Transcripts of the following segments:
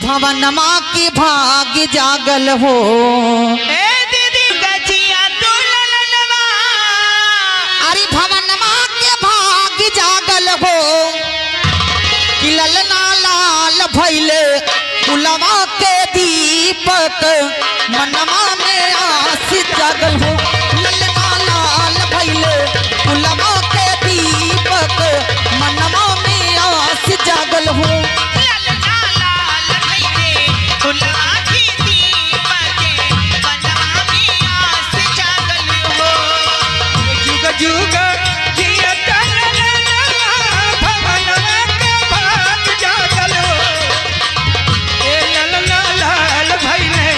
भवनमा की भाग जागल हो। ए दीदी गजिया तू ललनवा, अरे भवनमा के भाग जागल हो कि ललना लाल भैले पुलवा के दीपक मनमा में आस जागल हो। ललना लाल भैले पुलवा के दीपक मनमा में आस जागल हो। ललना लाल भइले फुलवा की दीपक बनवा में आस जागल हो। जुग जुग जियत ललना भवनवा के भाग जागल हो। ए ललना लाल भइले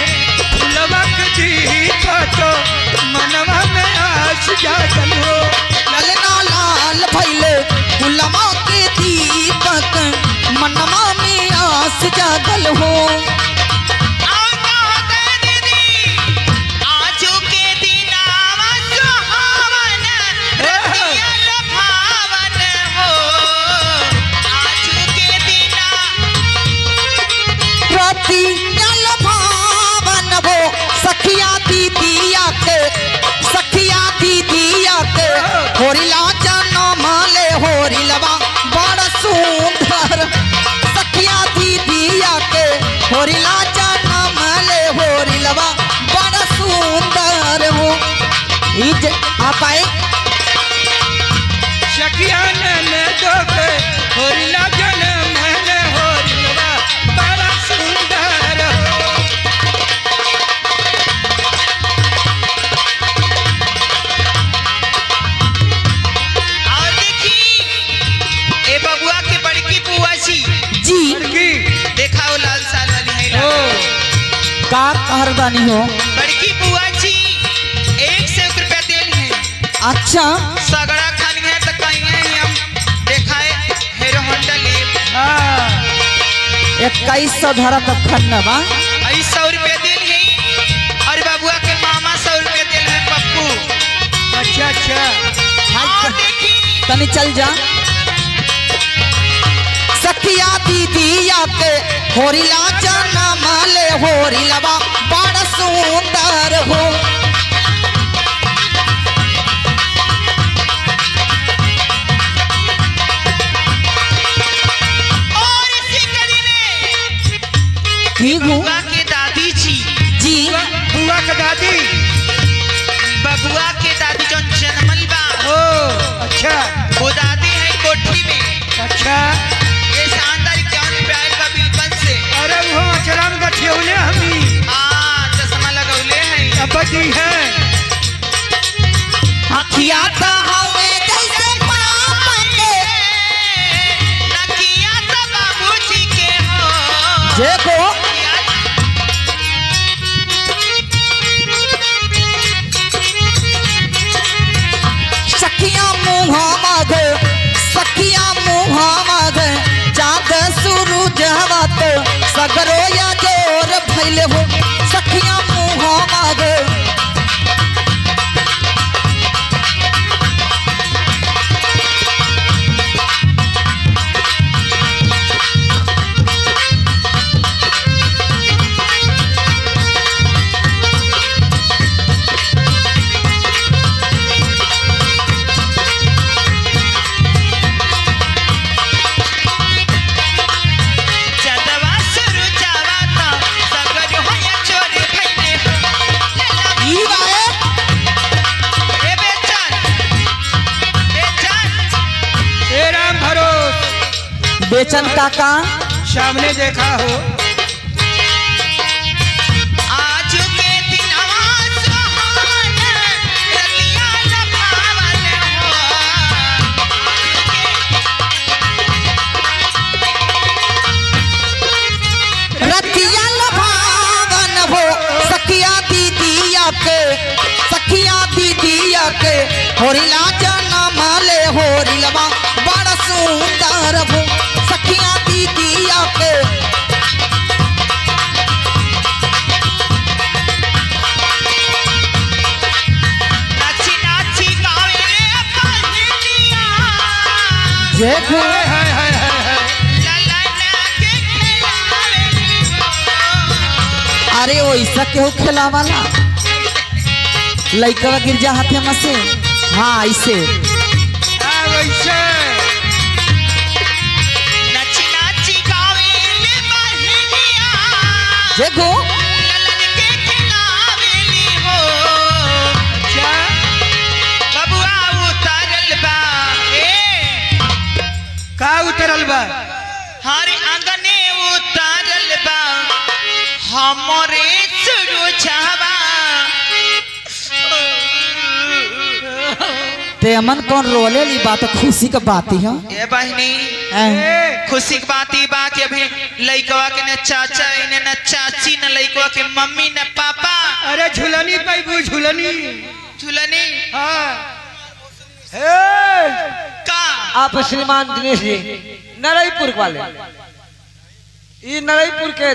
फुलवा के दीपक मनवा में आस जागल हो। ललना लाल भैले पुलवा के दीपक मनमा में आस जागल हो। रतियल भावन हो सखिया दीदिया के होरिला जनम ले होरिलवा बड़ सुंदर। सखिया दीदिया के होरिला जनम ले होरिलवा बड़ सुंदर हो। आप आए सखिया ने दोके होरिला जनम ले होरिलवा बड़ा सुंदर हो। और देखी ए बबुआ के बड़की बुआ जी जी लड़की देखा वो लाल साल वाली है ओ का कहरबानी हो। बड़की बुआ जी 100 रुपया देली है। अच्छा सगड़ा खानी है तो कहीं है हम देखा है हीरो होंडा ले हां 2100 धरा तक खन्नवा। 100 रुपया देली है और बबुआ के मामा 100 रुपया देल है पप्पू। अच्छा अच्छा और देखी तनी चल जा। सखिया दीदिया के होरिला जनम ले होरिलवा बड़ सुंदर हो। और इसी कड़ी में ठीक हो बबुआ के दादी जी जी। बुआ का दादी बबुआ के दादी जो जन्मल बा ओ अच्छा वो दादी है कोठी में। अच्छा ये शानदार ज्ञान प्यार का बिलपन से अरे वो चलाम का ठेवले हमी चश्मा लगौले हैं। अब दी है अखिया तो हवे जैसे पापा के नकिया तो बाबूजी के हो। देखो सखिया मुहा मग चाँद सूरज हवत सगरो या जोर भैले हो। सखिया मुहा मग चदवा सुरु जावा तो सगर होया चोरी भइले हो। ई बाए ए बेचन ए राम भरोस बेचन काका सामने देखा हो आज के दिन आवाज सुहावन रतिया लभावन हो। रतिया लभावन हो। सखिया दीदिया के होरिला जनम ले होरिलवा बड़ सुंदर हो। सखिया दीदिया के नाची नाची गावे रे पहनिया देखो हाय हाय हाय हाय ललना के खिलावे अरे वैसा केहू खेलावाला लइकवा गिर जा हाथे में से। हाँ ऐसे वैसे नची नाची गावेली बहिनिया देखो ललन के खिलावेली हो अच्छा बबुआ उतारल बा का उतरल बा हर आंगने उतारल बा हमरे सुरुचवा ते अमन कौन रोले ली बात खुशी का बात ही है। ए बहनी ए, खुशी की बात ही बा कि अभी लइकवा के न चाचा इने न चाची न लइकवा के मम्मी न पापा अरे झुलनी पाइबू झुलनी झुलनी हाँ का आप श्रीमान दिनेश जी नरईपुर वाले ये नरईपुर के